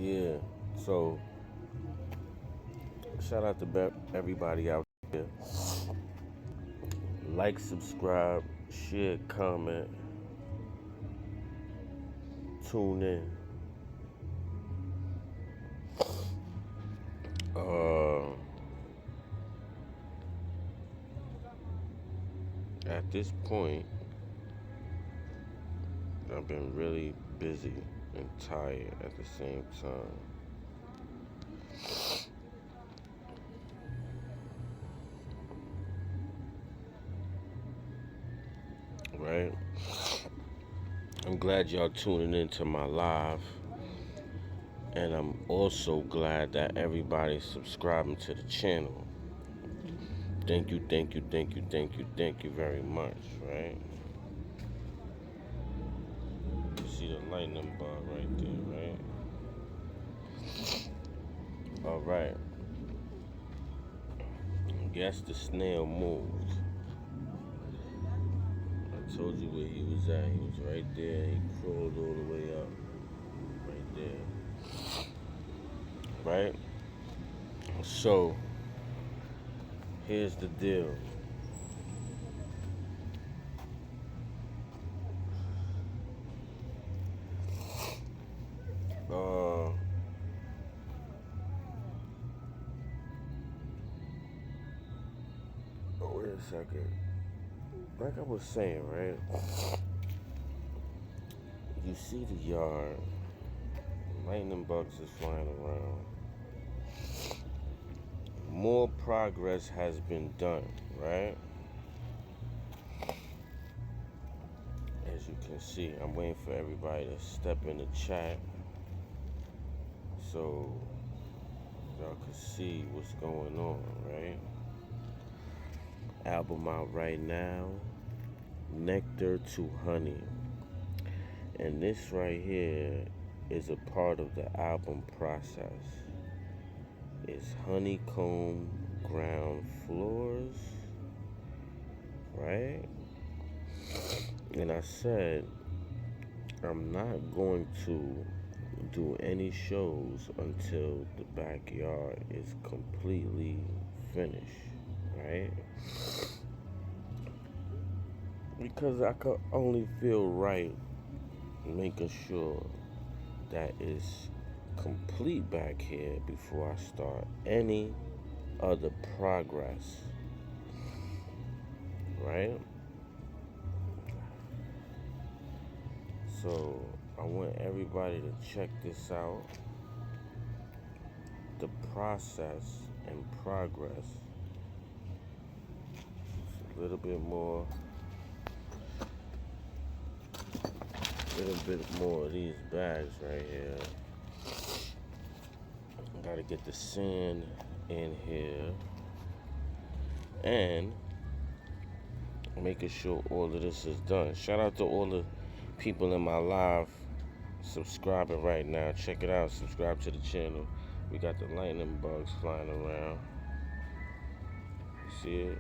Yeah. So shout out to everybody out there. Like, subscribe, share, comment, tune in. At this point, I've been really busy and tired at the same time. Right? I'm glad y'all tuning into my live. And I'm also glad that everybody's subscribing to the channel. Thank you, thank you, thank you, thank you, thank you very much, right? You see the lightning bar right there, right? All right. Guess the snail moved. I told you where he was at. He was right there. He crawled all the way up. Right there. Right? So, here's the deal. Wait a second. Like I was saying, right? You see the yard. Lightning bugs is flying around. More progress has been done, right? As you can see, I'm waiting for everybody to step in the chat so y'all can see what's going on, right? Album out right now, Nectar to Honey. And this right here is a part of the album process. It's honeycomb ground floors, right? And I said I'm not going to do any shows until the backyard is completely finished, right? Because I could only feel right making sure that it's complete back here before I start any other progress, right? So I want everybody to check this out. The process and progress. Just a little bit more of these bags right here. Gotta get the sand in here and making sure all of this is done. Shout out to all the people in my live subscribing right now. Check it out. Subscribe to the channel. We got the lightning bugs flying around. See it?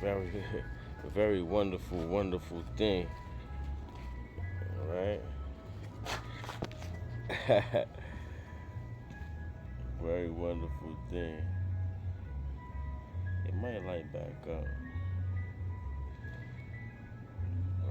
A very wonderful, wonderful thing. All right. Very wonderful thing. It might light back up.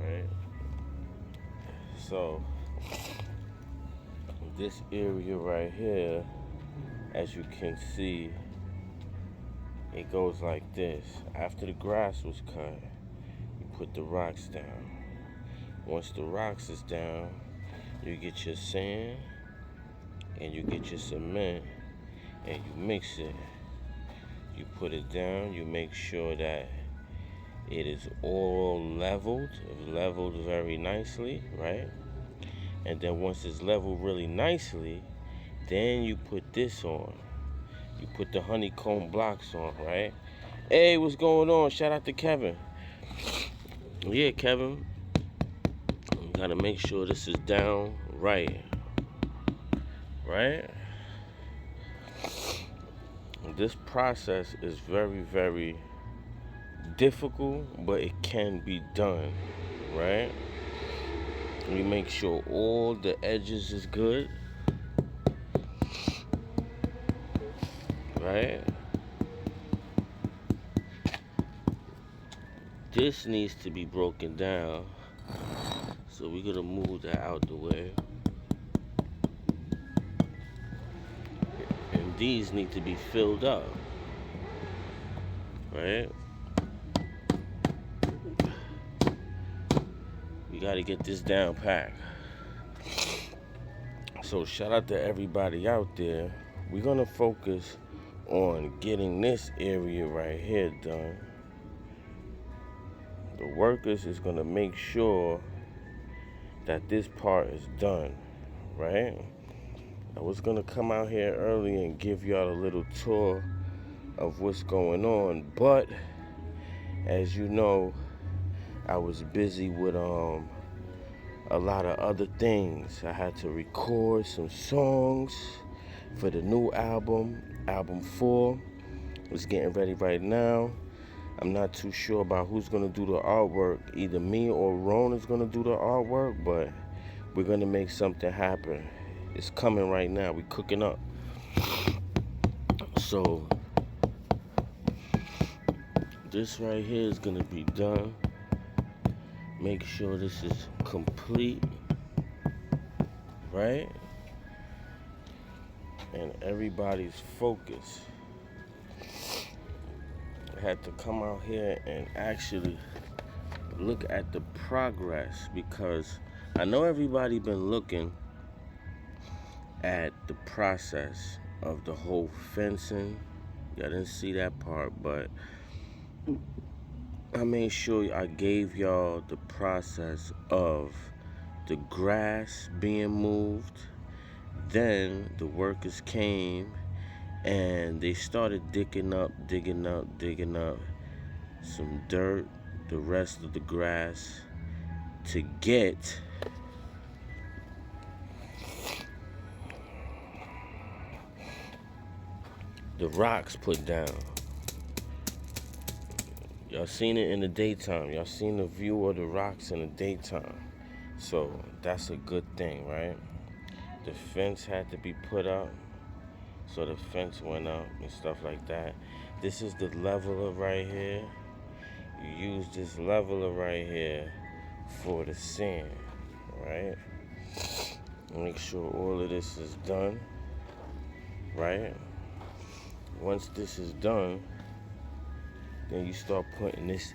Right? So, this area right here, as you can see, it goes like this. After the grass was cut, you put the rocks down. Once the rocks is down, you get your sand and you get your cement and you mix it. You put it down, you make sure that it is all leveled very nicely, right? And then once it's leveled really nicely, then you put this on. You put the honeycomb blocks on, right? Hey, what's going on? Shout out to Kevin. Yeah, Kevin. You gotta make sure this is down right. Right? This process is very, very difficult, but it can be done, right? We make sure all the edges is good. Right? This needs to be broken down. So we're gonna move that out the way. And these need to be filled up. Right? We gotta get this down packed. So shout out to everybody out there. We're gonna focus on getting this area right here done. The workers is gonna make sure that this part is done, right? I was gonna come out here early and give y'all a little tour of what's going on, but as you know, I was busy with a lot of other things. I had to record some songs for the new album 4. It's getting ready right now. I'm not too sure about who's gonna do the artwork. Either me or Ron is gonna do the artwork, but we're gonna make something happen. It's coming right now. We're cooking up. So this right here is gonna be done. Make sure this is complete, right? And everybody's focused. I had to come out here and actually look at the progress, because I know everybody been looking at the process of the whole fencing. Y'all didn't see that part, but I made sure I gave y'all the process of the grass being moved. Then the workers came and they started digging up some dirt, the rest of the grass, to get the rocks put down. Y'all seen it in the daytime. Y'all seen the view of the rocks in the daytime. So that's a good thing, right? The fence had to be put up. So the fence went up and stuff like that. This is the leveler right here. You use this leveler right here for the sand, right? Make sure all of this is done, right? Once this is done, then you start putting this.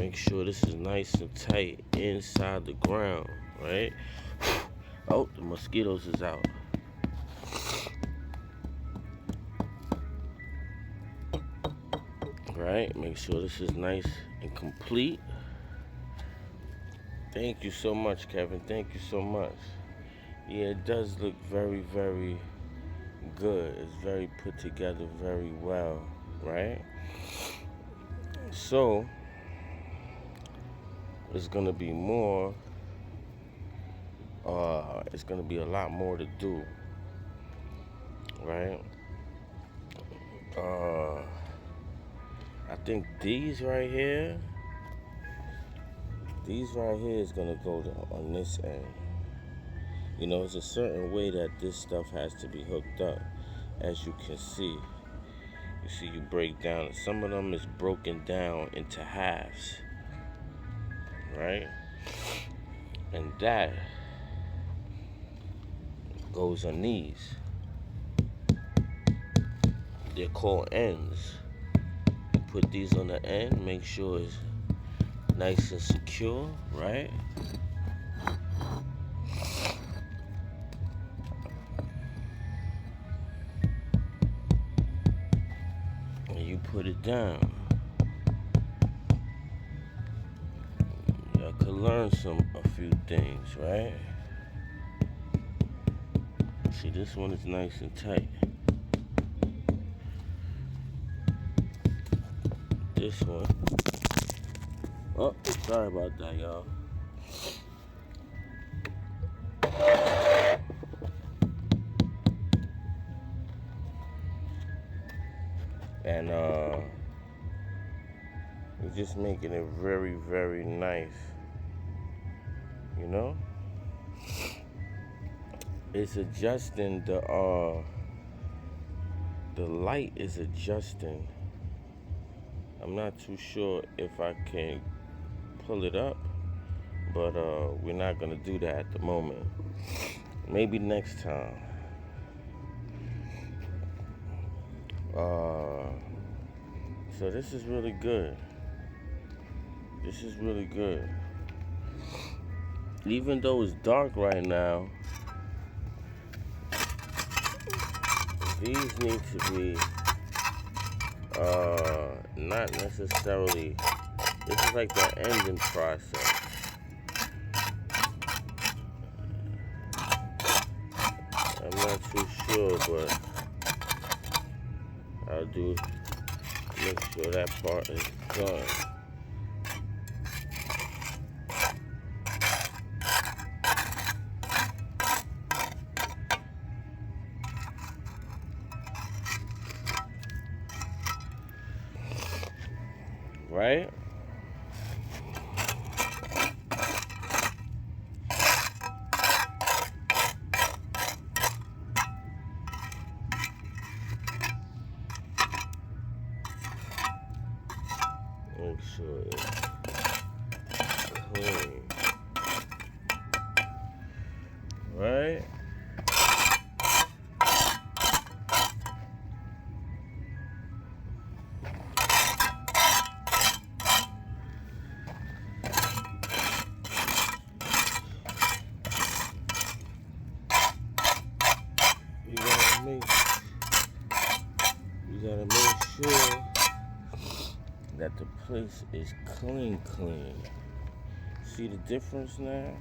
Make sure this is nice and tight inside the ground, right? Oh, the mosquitoes is out. Right, make sure this is nice and complete. Thank you so much, Kevin. Thank you so much. Yeah, it does look very, very good. It's very put together very well, right? So it's gonna be more. It's gonna be a lot more to do, right? I think these right here is gonna go on this end. You know, it's a certain way that this stuff has to be hooked up. As you can see, you break down. Some of them is broken down into halves, right? And that goes on these. They're called ends. You put these on the end, make sure it's nice and secure, right? And you put it down. Y'all could learn a few things, right? See, this one is nice and tight. This one. Oh, sorry about that, y'all. And we're just making it very, very nice you know? It's adjusting the light is adjusting. I'm not too sure if I can pull it up, but we're not gonna do that at the moment. Maybe next time. So this is really good. This is really good. Even though it's dark right now, these need to be not necessarily, this is like the ending process. I'm not too sure, but I'll make sure that part is done. Right? Make sure it's clean. Right? You gotta make sure that the place is clean. See the difference now?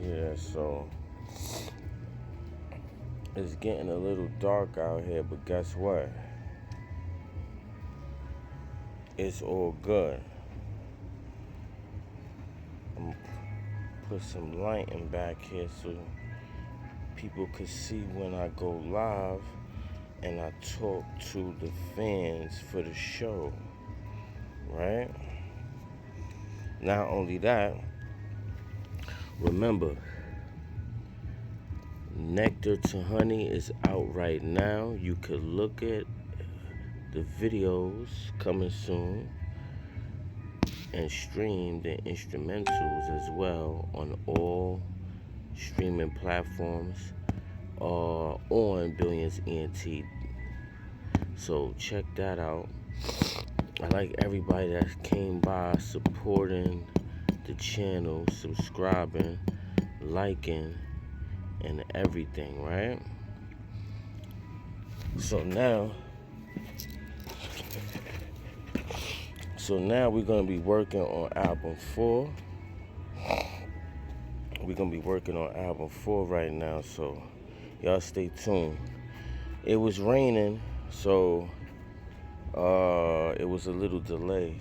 Yeah, so it's getting a little dark out here, but guess what? It's all good. I'm gonna put some lighting back here so people could see when I go live and I talk to the fans for the show, right? Not only that, remember, Nectar to Honey is out right now. You could look at the videos coming soon and stream the instrumentals as well on all streaming platforms on BillionzEnt. So check that out. I like everybody that came by supporting the channel, subscribing, liking, and everything, right? So now we're gonna be working on album 4. We're gonna be working on album 4 right now, so y'all stay tuned. It was raining, so it was a little delay.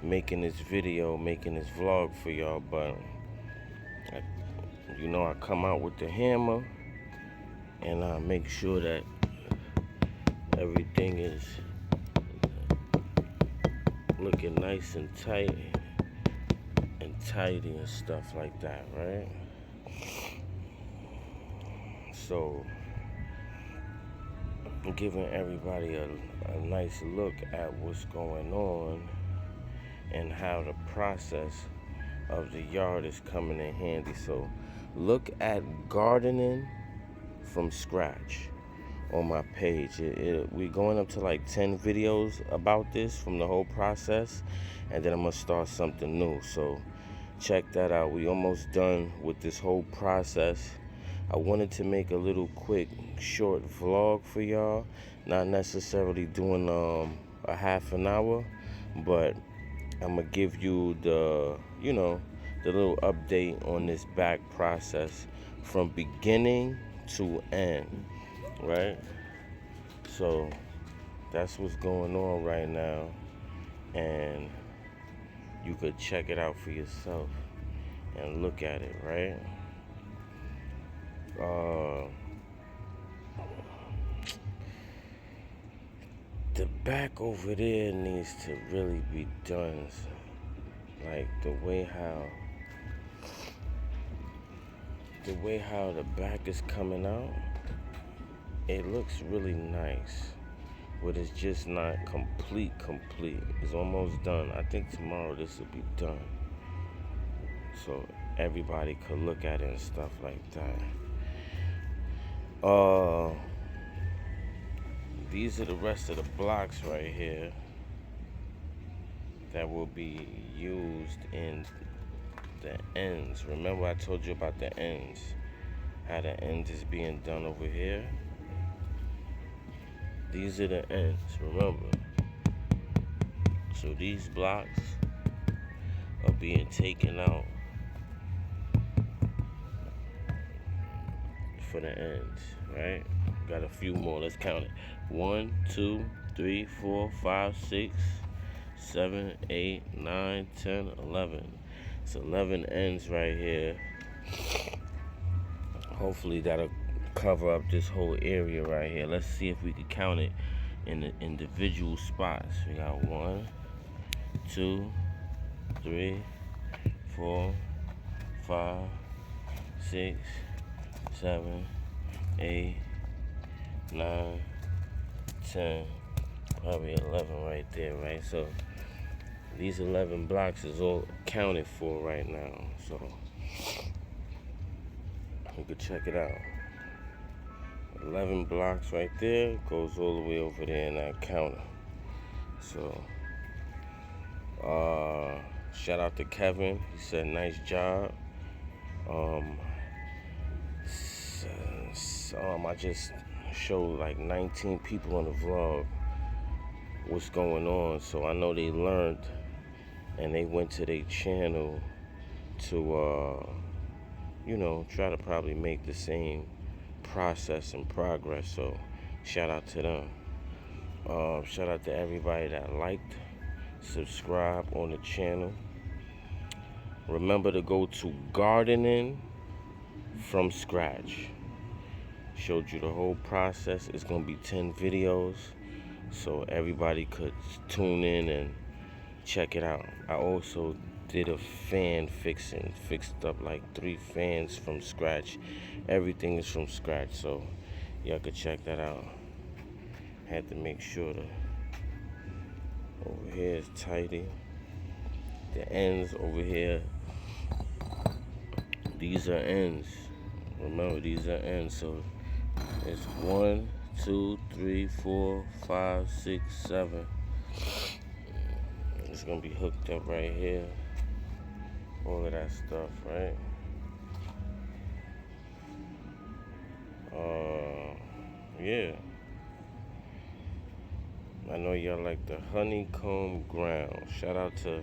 Making this video, making this vlog for y'all, but I come out with the hammer and I make sure that everything is looking nice and tight and tidy and stuff like that, right? So I'm giving everybody a nice look at what's going on and how the process of the yard is coming in handy. So look at gardening from scratch on my page. We're going up to like 10 videos about this from the whole process, and then I'm gonna start something new. So check that out. We almost done with this whole process. I wanted to make a little quick short vlog for y'all, not necessarily doing a half an hour, but I'm gonna give you the little update on this back process from beginning to end, right? So that's what's going on right now, and you could check it out for yourself and look at it, right? The back over there needs to really be done. Like the way how the back is coming out, it looks really nice, but it's just not complete. It's almost done. I think tomorrow this will be done, so everybody could look at it and stuff like that. These are the rest of the blocks right here that will be used in the ends. Remember I told you about the ends, how the ends is being done over here. These are the ends, remember. So these blocks are being taken out for the ends, right? Got a few more, let's count it. 1, 2, 3, 4, 5, 6, 7, 8, 9, 10, 11. It's 11 ends right here. Hopefully that'll cover up this whole area right here. Let's see if we can count it in the individual spots. We got 1, 2, 3, 4, 5, 6, 7, 8, 9, 10, probably 11 right there, right? So these 11 blocks is all accounted for right now. So you can check it out. 11 blocks right there, goes all the way over there in that counter. So shout out to Kevin. He said nice job. I just showed like 19 people on the vlog what's going on, so I know they learned and they went to their channel to try to probably make the same process and progress. So shout out to them. Shout out to everybody that liked, subscribe on the channel. Remember to go to gardening from scratch. Showed you the whole process. It's gonna be 10 videos, so everybody could tune in and check it out. I also did a fan fixing, fixed up like 3 fans from scratch. Everything is from scratch, so y'all could check that out. Had to make sure over here is tidy. The ends over here, these are ends. Remember, these are ends. So it's 1, 2, 3, 4, 5, 6, 7. It's gonna be hooked up right here. All of that stuff, right? Yeah. I know y'all like the honeycomb ground. Shout out to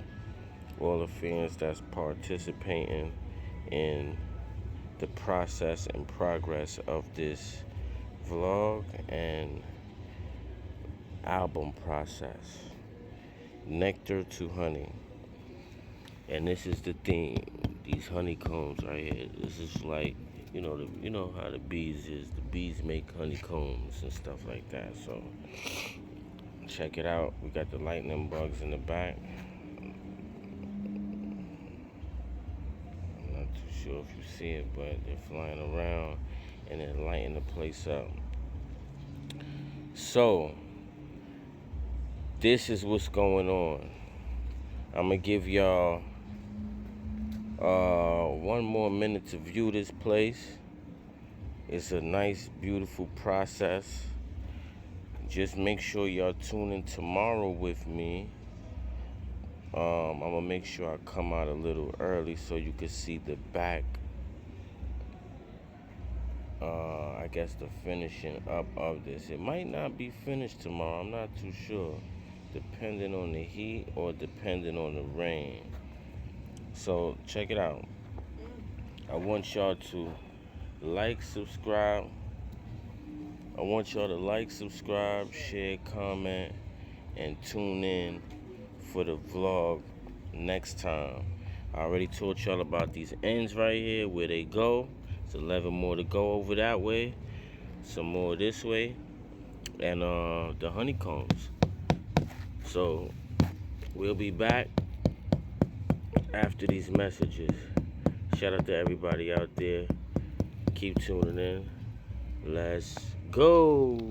all the fans that's participating in the process and progress of this vlog and album process. Nectar to honey. And this is the theme. These honeycombs right here. This is like, you know how the bees is. The bees make honeycombs and stuff like that. So check it out. We got the lightning bugs in the back. I'm not too sure if you see it, but they're flying around and they're lighting the place up. So this is what's going on. I'm gonna give y'all 1 more minute to view this place. It's a nice, beautiful process. Just make sure y'all tune in tomorrow with me. I'm gonna make sure I come out a little early so you can see the back. I guess the finishing up of this. It might not be finished tomorrow. I'm not too sure, depending on the heat or depending on the rain. So check it out. I want y'all to subscribe. I want y'all to subscribe, share, comment, and tune in for the vlog next time. I already told y'all about these ends right here, where they go. It's 11 more to go over that way. some more this way, and the honeycombs. So we'll be back after these messages. Shout out to everybody out there. Keep tuning in. Let's go.